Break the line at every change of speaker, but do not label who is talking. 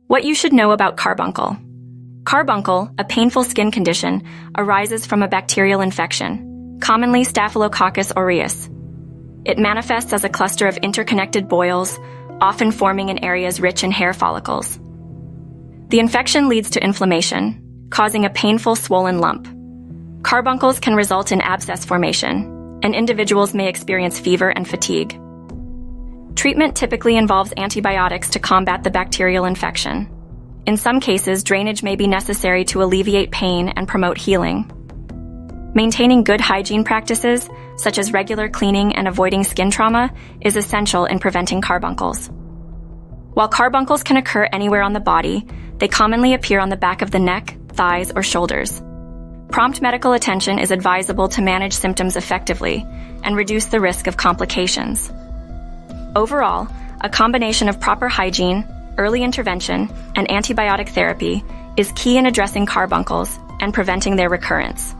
What you should know about carbuncle. Carbuncle, a painful skin condition, arises from a bacterial infection, commonly Staphylococcus aureus. It manifests as a cluster of interconnected boils, often forming in areas rich in hair follicles. The infection leads to inflammation, causing a painful swollen lump. Carbuncles can result in abscess formation, and individuals may experience fever and fatigue. Treatment typically involves antibiotics to combat the bacterial infection. In some cases, drainage may be necessary to alleviate pain and promote healing. Maintaining good hygiene practices, such as regular cleaning and avoiding skin trauma, is essential in preventing carbuncles. While carbuncles can occur anywhere on the body, they commonly appear on the back of the neck, thighs, or shoulders. Prompt medical attention is advisable to manage symptoms effectively and reduce the risk of complications. Overall, a combination of proper hygiene, early intervention, and antibiotic therapy is key in addressing carbuncles and preventing their recurrence.